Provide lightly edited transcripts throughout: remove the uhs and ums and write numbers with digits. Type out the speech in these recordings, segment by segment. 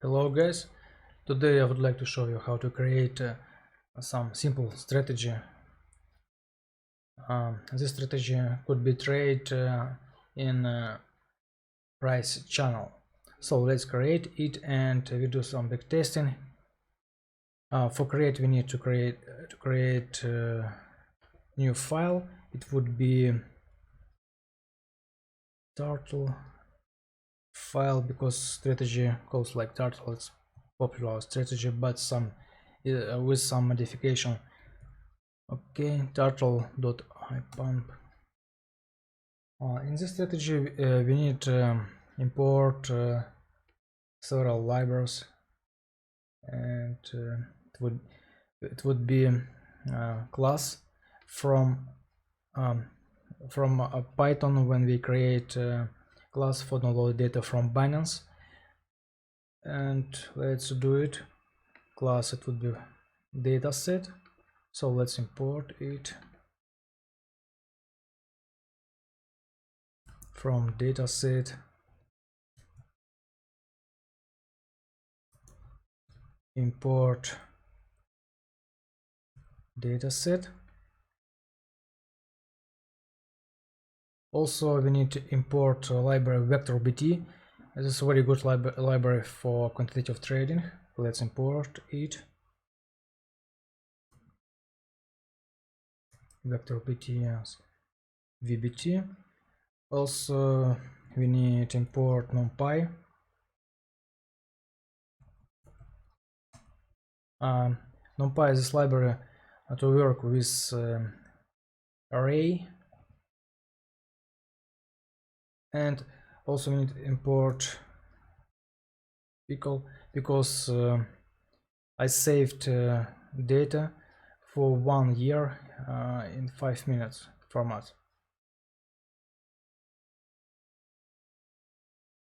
Hello guys, today I would like to show you how to create some simple strategy. This strategy could be trade in price channel. So let's create it and we do some backtesting. For create we need to create new file. It would be turtle file because strategy goes like turtle. It's popular strategy, but with some modification. Okay, turtle.ipump. In this strategy we need to import several libraries, and it would be class from Python when we create class for download data from Binance. And let's do it. Class, it would be dataset. So let's import it from dataset. Import dataset. Also we need to import library vector.bt. This is a very good library for quantitative trading. Let's import it. Vector.bt as vbt. Also we need to import numpy. Numpy is this library to work with array, and also we need to import pickle because I saved data for 1 year in 5 minutes format.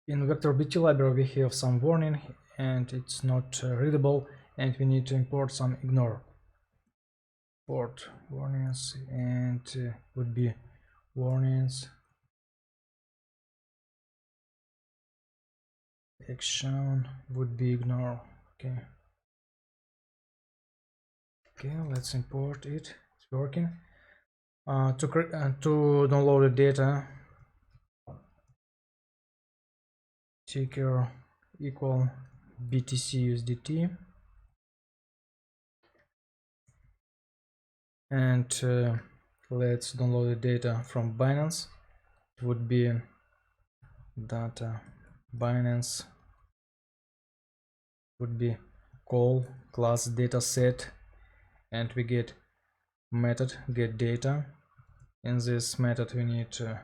In vector.bt library we have some warning and it's not readable, and we need to import some ignore. Import warnings, and would be warnings action would be ignore. Okay, let's import it. It's working. To download the data, ticker equal BTC USDT, and let's download the data from Binance. It would be data Binance, would be call class dataset, and we get method get data. In this method we need to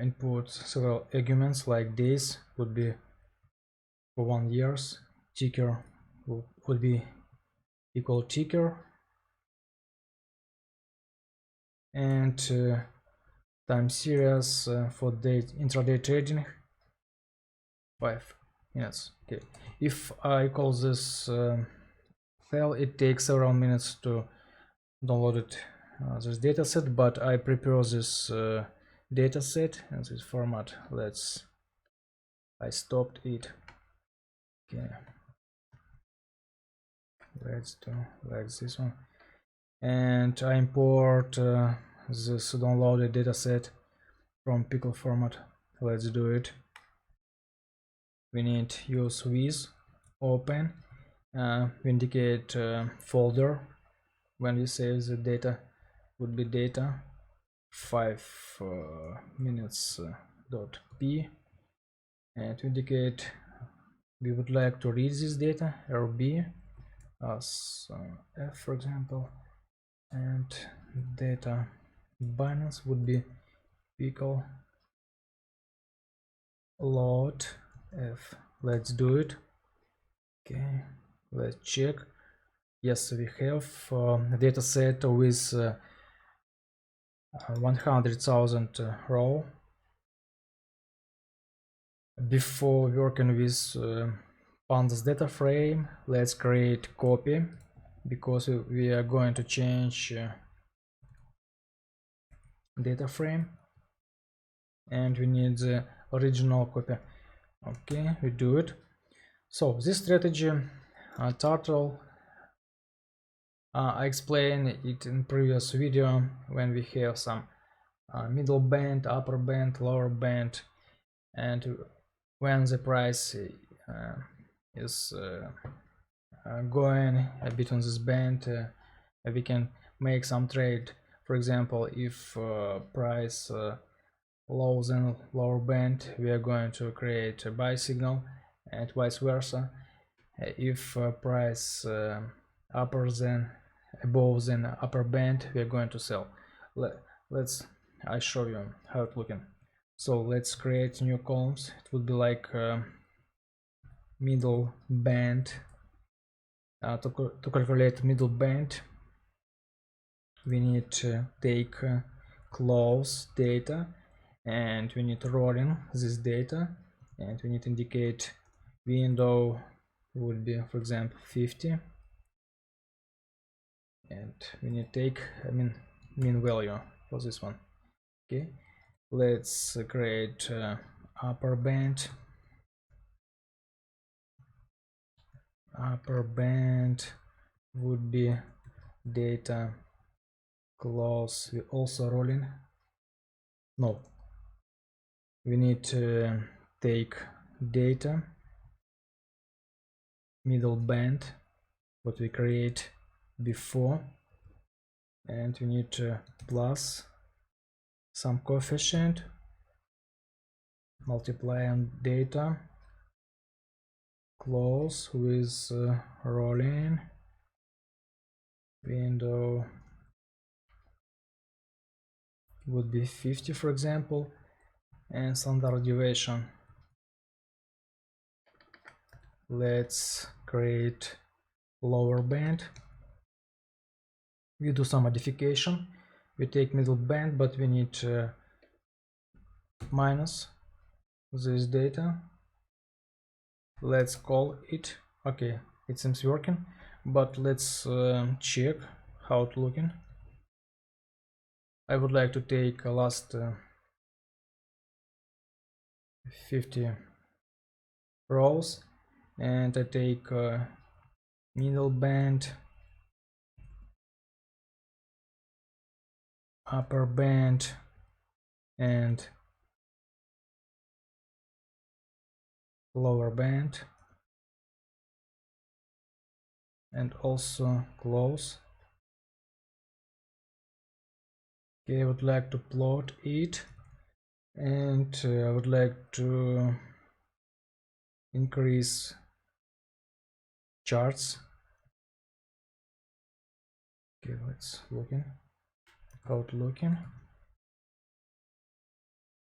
input several arguments like days would be for 1 year, ticker would be equal ticker, and time series for intraday trading 5 minutes. Okay, if I call this file, it takes several minutes to download it, this dataset, but I prepare this dataset in this format. I stopped it. Okay, let's do like this one, and I import this downloaded dataset from pickle format. Let's do it. We need to use with open. We indicate folder when we save the data, would be data 5 minutes .p, and we indicate we would like to read this data rb as f, for example, and data Binance would be pickle load f. Let's do it. Okay, let's check. Yes, we have a data set with 100,000 row. Before working with pandas data frame, let's create copy, because we are going to change data frame, and we need the original copy. Okay, we do it. So this strategy, turtle, I explained it in previous video when we have some middle band, upper band, lower band, and when the price is going a bit on this band, we can make some trade. For example, if price lower than lower band, we are going to create a buy signal, and vice versa. If price upper than above than upper band, we are going to sell. Let's I show you how it's looking. So let's create new columns. It would be like middle band. To calculate middle band, we need to take close data, and we need rolling this data, and we need to indicate window would be, for example, 50, and we need to take mean value for this one. Okay, let's create upper band. Upper band would be data close. We also rolling. No, we need to take data middle band what we create before, and we need to plus some coefficient, multiply on data close with rolling window would be 50, for example, and standard deviation. Let's create lower band. We do some modification. We take middle band, but we need minus this data. Let's call it. Okay, it seems working, but let's check how it's looking. I would like to take last 50 rows, and I take middle band, upper band, and lower band, and also close. Okay, I would like to plot it, and I would like to increase charts. Okay, let's looking how it's looking.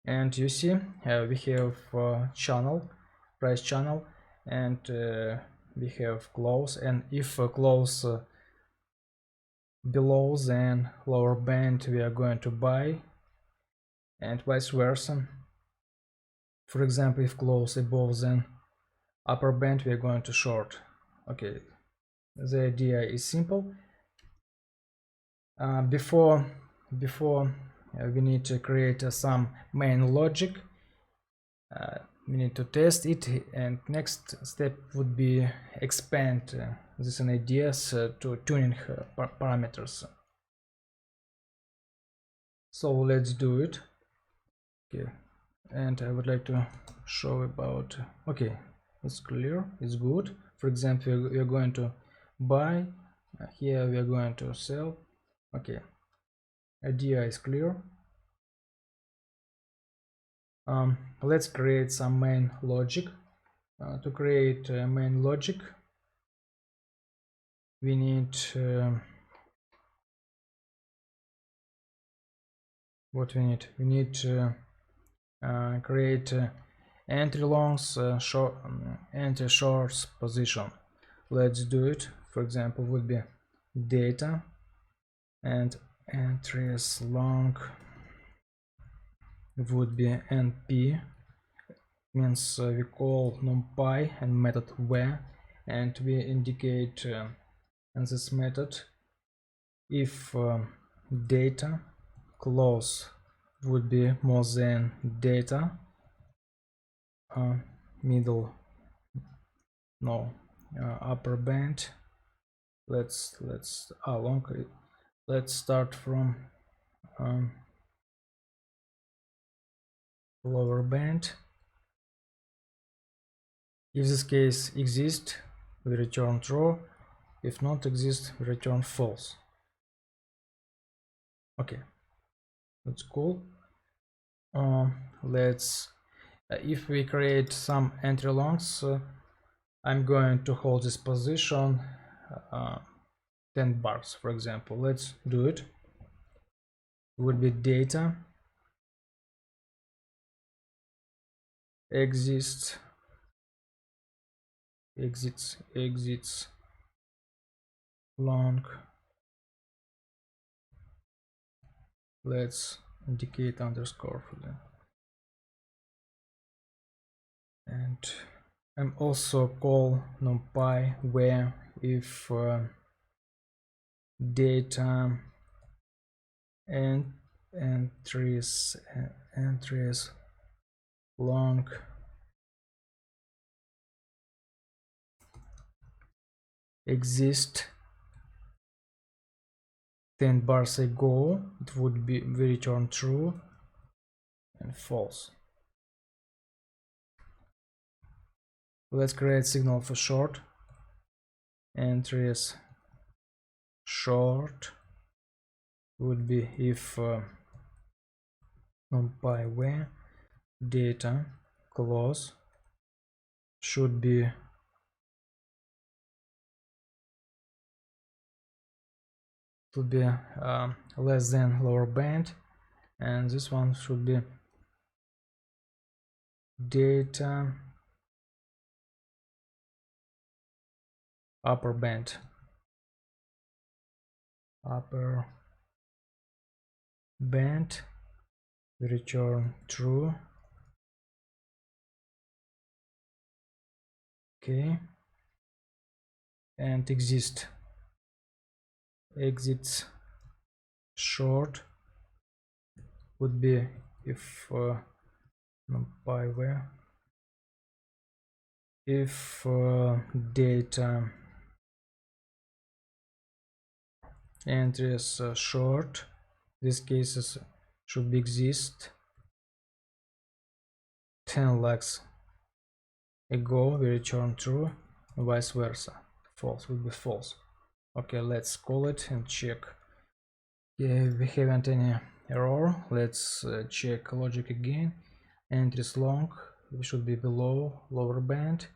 And you see we have channel, price channel, and we have close, and if close below then lower band we are going to buy, and vice versa. For example, if close above then upper band we are going to short. Okay, the idea is simple. Before we need to create some main logic. We need to test it, and next step would be expand these ideas to tuning parameters. So let's do it. Okay, and I would like to show about. Okay, it's clear, it's good. For example, we are going to buy, here we are going to sell. Okay, idea is clear. Let's create some main logic. To create main logic, we need what we need. We need to create entry longs, entry shorts position. Let's do it. For example, would be data, and entries long would be np, means we call numpy and method where, and we indicate in this method if data close would be more than data middle, no, upper band. Let's long. Let's start from lower band. If this case exists, we return true. If not exist, we return false. Okay, that's cool. Let's if we create some entry longs, I'm going to hold this position 10 bars, for example. Let's do it. Would be data exits long. Let's indicate underscore for them. And I'm also call numpy where if data and entries long exist 10 bars ago, it would be we return true and false. Let's create signal for short. Entries short would be if numpy where data close should be less than lower band, and this one should be data upper band. Upper band, we return true. Okay, and exits short would be if numpy where if data entries short, these cases should be exist 10 lags ago, we return true, and vice versa. False would be false. Okay, let's call it and check. Yeah, we haven't any error. Let's check logic again. Entries long, we should be below lower band.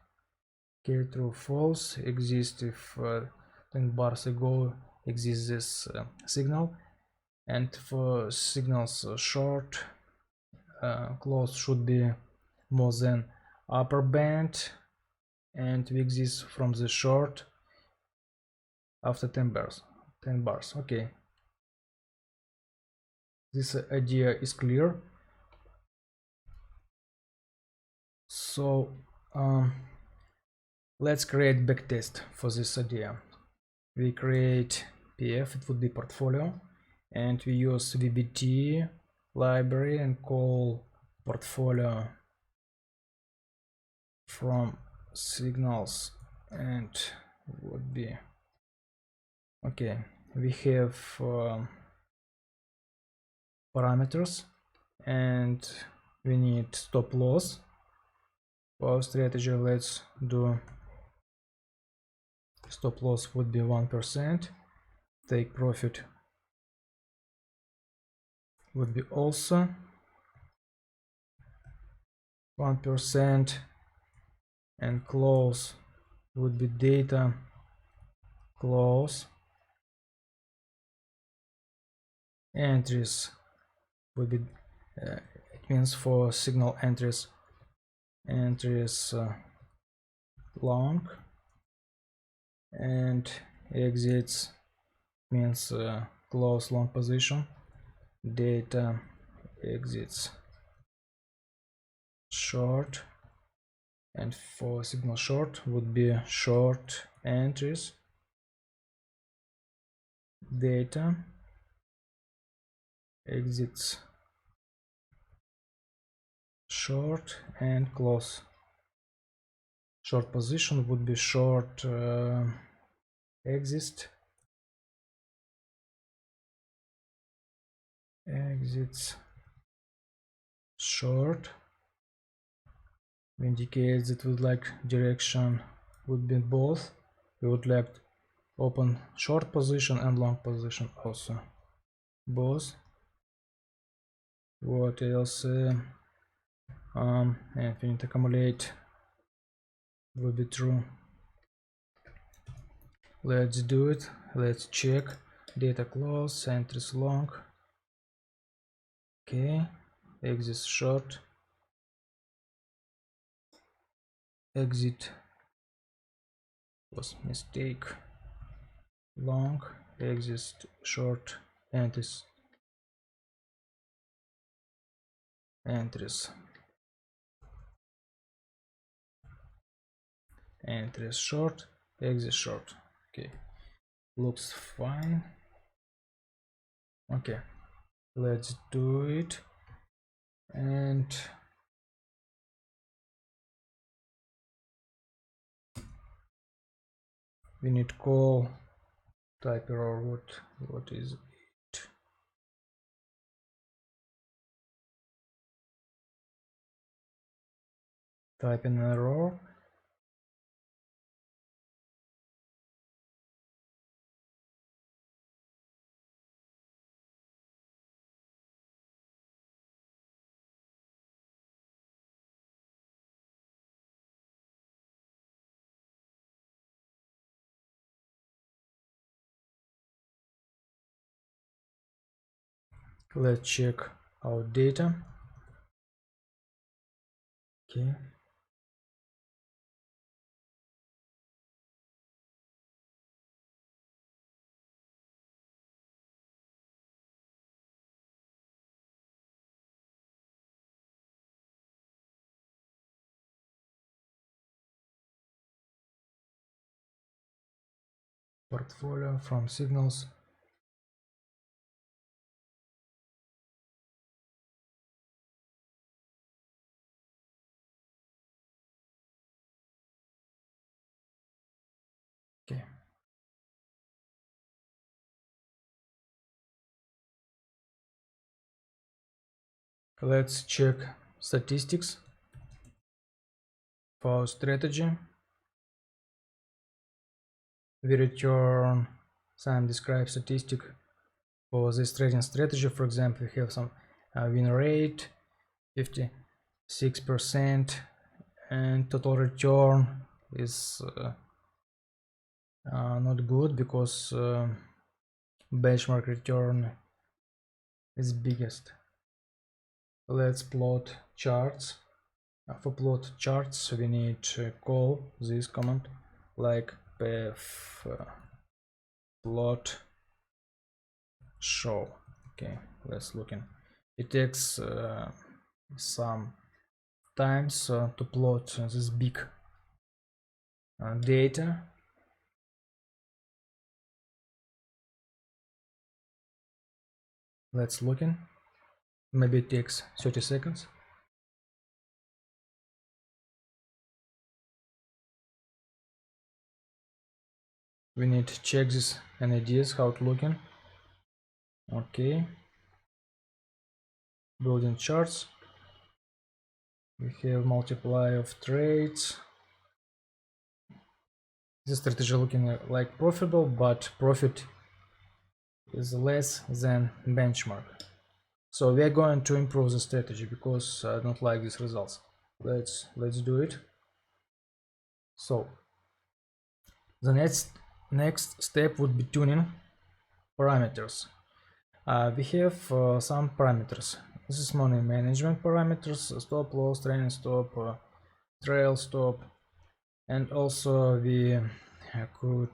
Okay, true, false. Exist if 10 bars ago exists this signal, and for signals short, close should be more than upper band, and we exist from the short after 10 bars. Okay, this idea is clear. So let's create backtest for this idea. We create pf, it would be portfolio, and we use vbt library and call portfolio from signals, and would be okay. We have parameters, and we need stop loss. For our strategy, let's do stop loss would be 1%. Take profit would be also 1%, and close would be data close. Entries would be it means for signal entries long, and exits means close long position. Data exits short, and for signal short would be short entries data exits short and close. short position would be short exits short indicates that would like direction would be both. We would like open short position and long position also, both. What else? Infinite accumulate would be true. Let's do it. Let's check data close, entries long. Okay, exit short, exit was mistake, long, exit short, entries short, exit short. Okay, looks fine. Okay, let's do it. And we need call type error. What is it? Type in error. Let's check our data. Okay, portfolio from signals. Okay, let's check statistics for our strategy. We return some describe statistic for this trading strategy. For example, we have some win rate 56% and total return is not good because benchmark return is biggest. Let's plot charts. For plot charts we need to call this command like pf plot show. Okay, let's look in. It takes some times to plot this big data. Let's look in. Maybe it takes 30 seconds. We need to check this and ideas how it looking. Okay, building charts. We have multiply of trades. This strategy looking like profitable, but profit is less than benchmark. So we are going to improve the strategy because I don't like these results. Let's do it. So the next step would be tuning parameters. We have some parameters. This is money management parameters, stop loss, trailing stop, trail stop, and also we could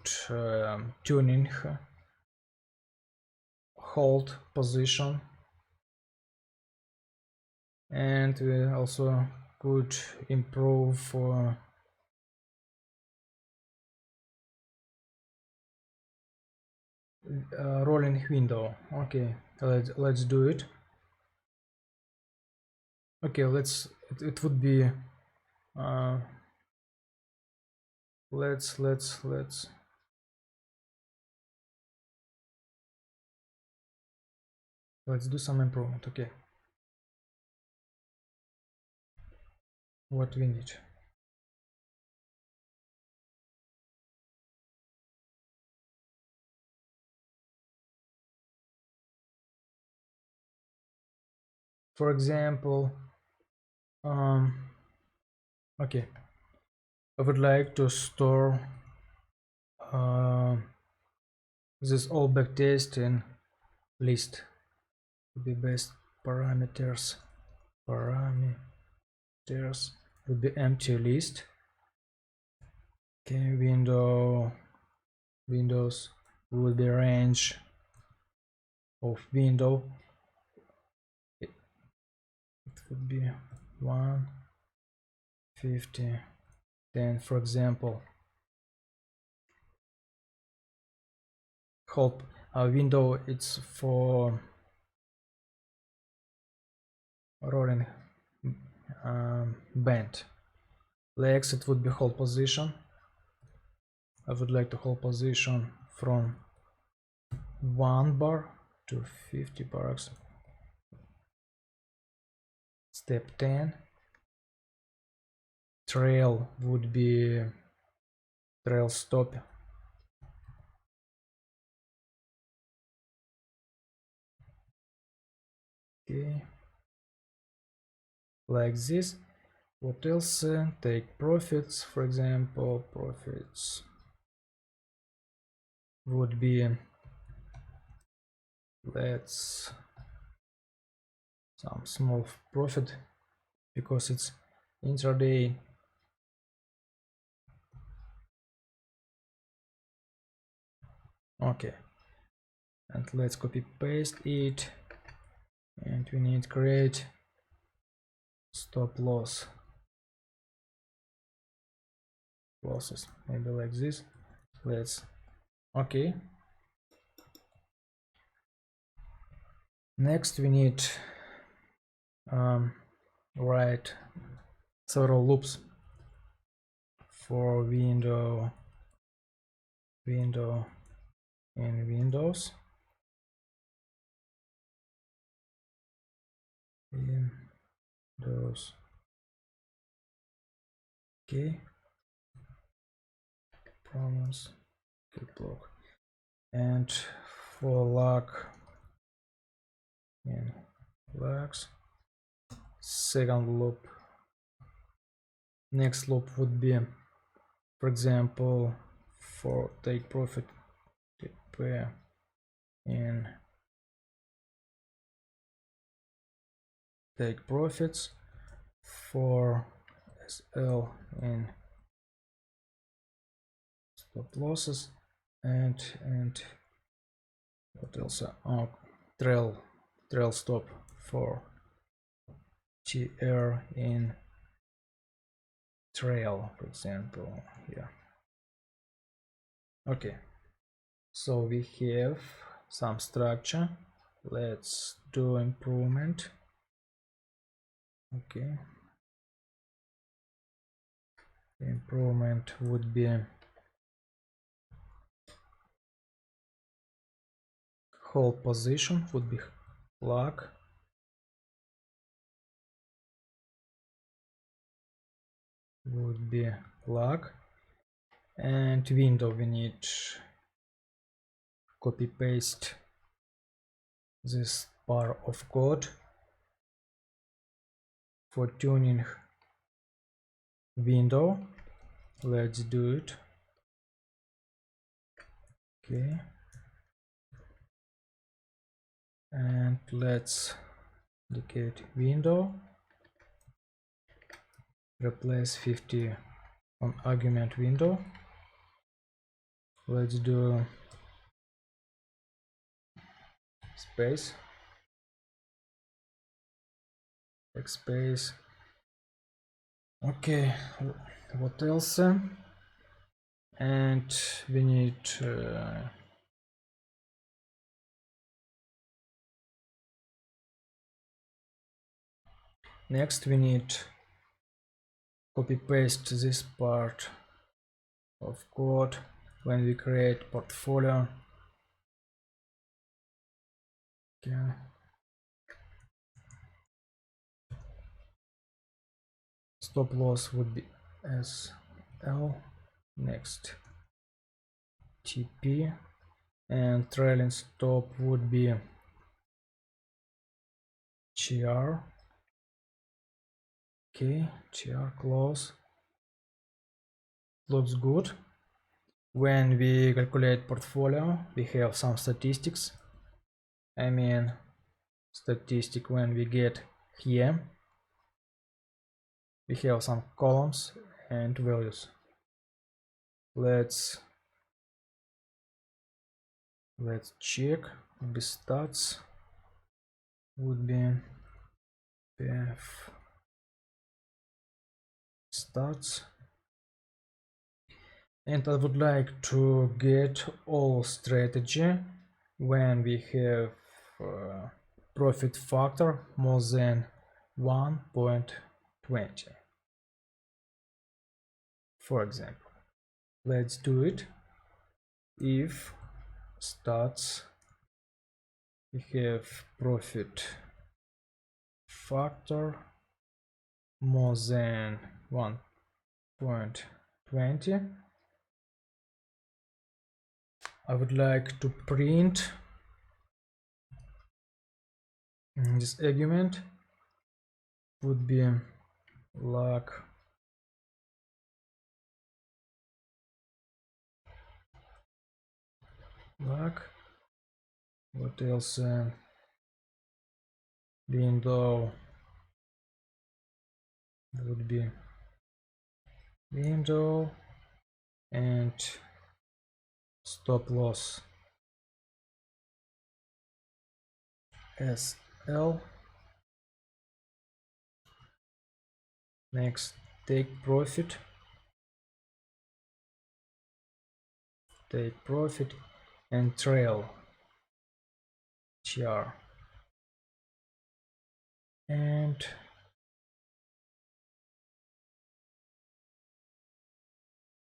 tuning hold position, and we also could improve rolling window. Okay, let's do it. Okay, it would be let's do some improvement. Okay, what we need. For example, okay, I would like to store this all backtest in list. Would be best parameters would be empty list. Okay, windows will be range of window. It would be 150. Then for example, help window, it's for rolling band. Legs, it would be hold position. I would like to hold position from 1 bar to 50 bars. Step 10. Trail would be trail stop. Okay, like this. What else? Take profits, for example. Profits would be, let's some small profit because it's intraday. Okay, and let's copy paste it, and we need create stop loss losses, maybe like this. Let's okay. Next we need write several loops for window in Windows. Windows. Okay. Promise. Good block. And for lock in locks. Second loop. Next loop would be, for example, for take profit TP in take profits, for SL in stop losses, and what else? Oh, trail stop for TR in trail, for example, here. Okay, so we have some structure. Let's do improvement. Okay, improvement would be hold position would be lock, would be lock, and window we need copy paste this bar of code for tuning window. Let's do it. Okay, and let's indicate window, replace 50 on argument window. Let's do space, backspace. Okay, what else? And we need next we need copy paste this part of code when we create portfolio. Okay. Stop loss would be SL, next TP, and trailing stop would be GR. Okay, GR close. Looks good. When we calculate portfolio, we have some statistics. I mean, statistic when we get here, we have some columns and values. Let's check. The stats would be PF stats, and I would like to get all strategy when we have profit factor more than 1.20, for example. Let's do it. If stats we have profit factor more than 1.20, I would like to print this argument would be like what else, window would be window, and stop loss SL, next take profit and trail GR, and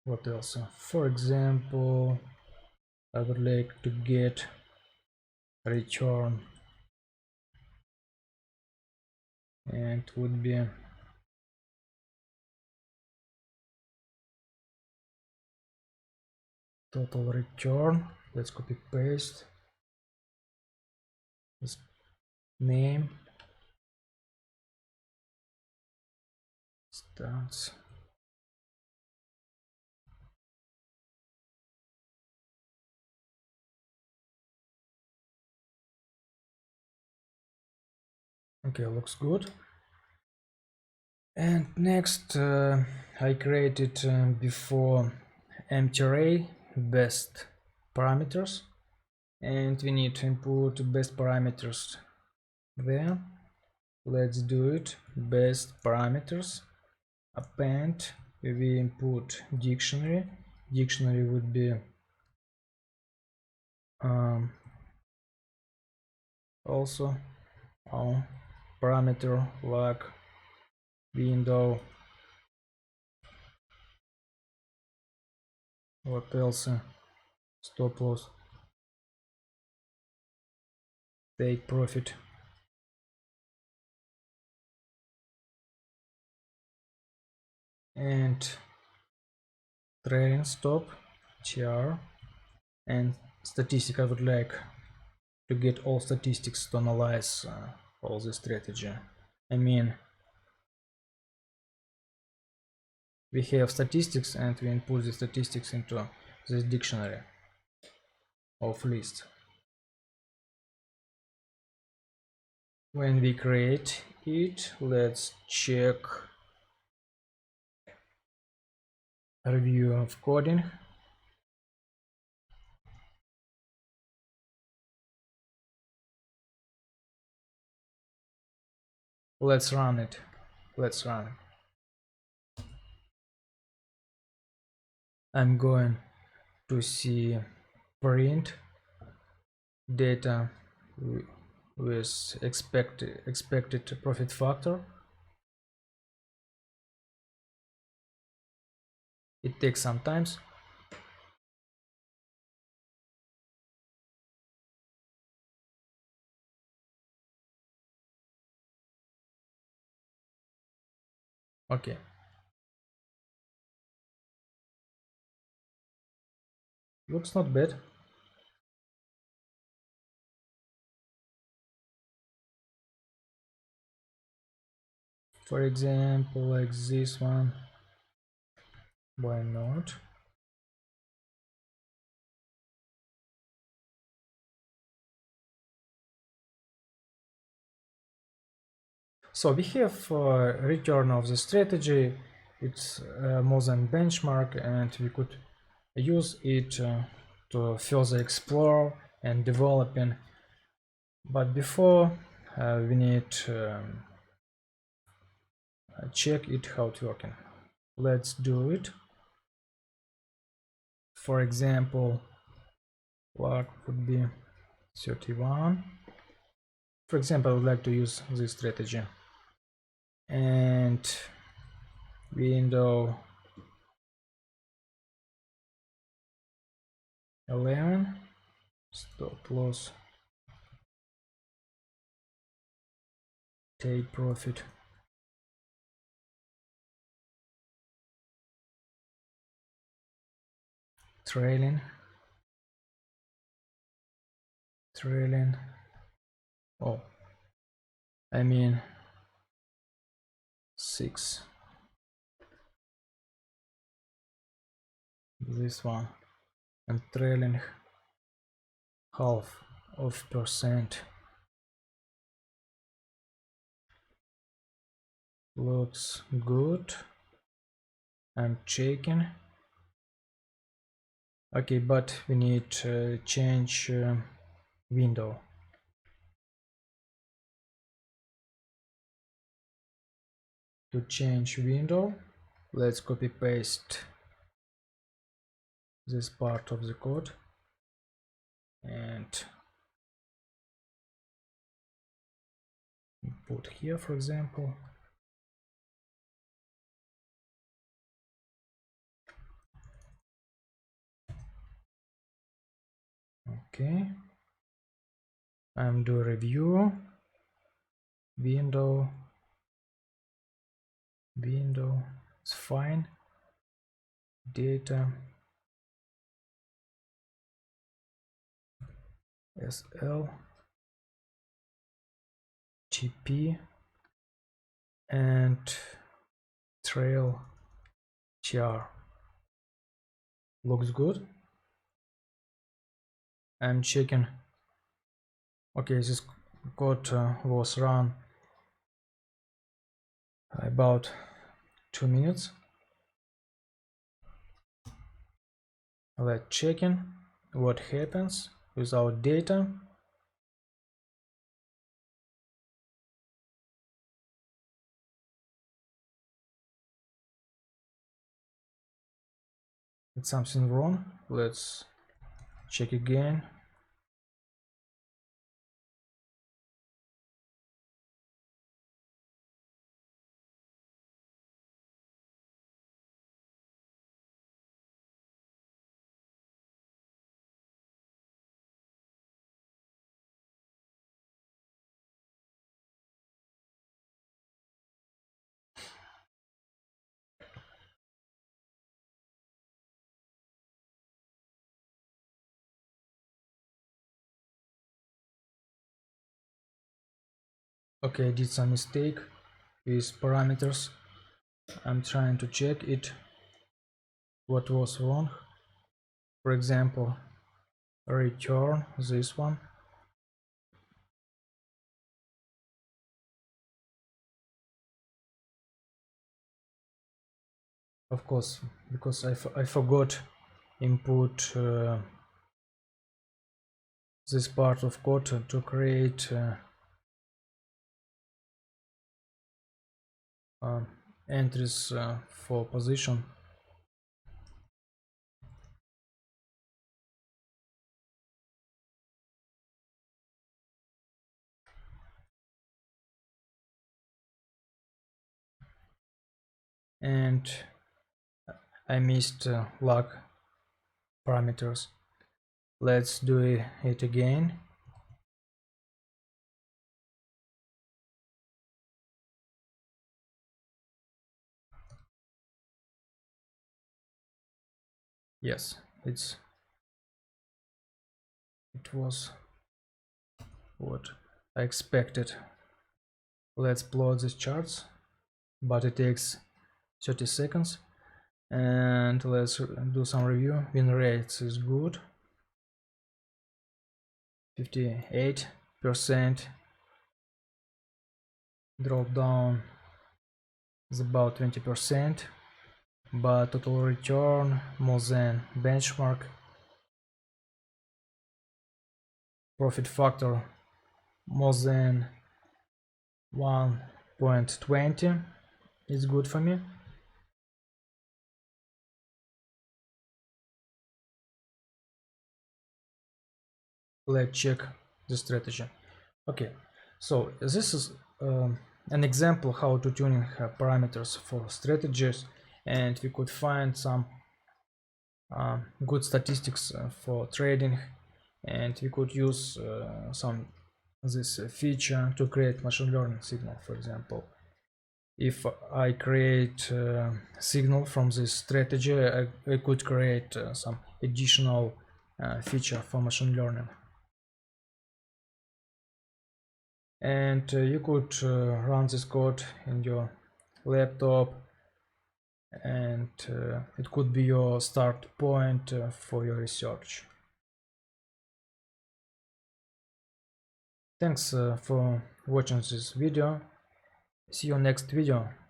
what else, for example, I would like to get return, and would be total return. Let's copy paste this name, stats, okay, looks good. And next, I created before empty array best parameters, and we need to input best parameters there. Let's do it. Best parameters, append, we input dictionary. Dictionary would be also our parameter like window. What else? Stop loss, take profit, and trailing stop GR, and statistic. I would like to get all statistics to analyze all the strategy. I mean, we have statistics and we input the statistics into this dictionary of list. When we create it, let's check review of coding. Let's run it. I'm going to see print data with expected profit factor. It takes some time. Okay, looks not bad. For example, like this one. Why not? So we have return of the strategy. It's more than benchmark, and we could use it to further explore and developing. But before we need check it how it's working. Let's do it. For example, what would be 31. For example, I would like to use this strategy. And window 11, stop loss, take profit. Trailing. Oh, I mean 6. This one. And trailing half of percent. Looks good. I'm checking. Okay, but we need to change window. To change window, let's copy paste this part of the code and put here, for example. Okay, I'm do review window. It's fine. Data SL TP and trail char. Looks good. I'm checking. Okay, this code was run about 2 minutes. Let's checking what happens with our data. It's something wrong. Let's check again. Okay, I did some mistake with parameters. I'm trying to check it. What was wrong? For example, return this one. Of course, because I forgot input this part of code to create entries for position. And I missed log parameters. Let's do it again. Yes, it was what I expected. Let's plot these charts, but it takes 30 seconds. And let's do some review. Win rates is good, 58%. Drop down is about 20%, but total return more than benchmark. Profit factor more than 1.20 is good for me. Let's check the strategy. Okay, so this is an example how to tuning parameters for strategies, and we could find some good statistics for trading, and we could use some this feature to create machine learning signal. For example, if I create signal from this strategy, I could create some additional feature for machine learning. And you could run this code in your laptop, and it could be your start point for your research. Thanks for watching this video. See you next video.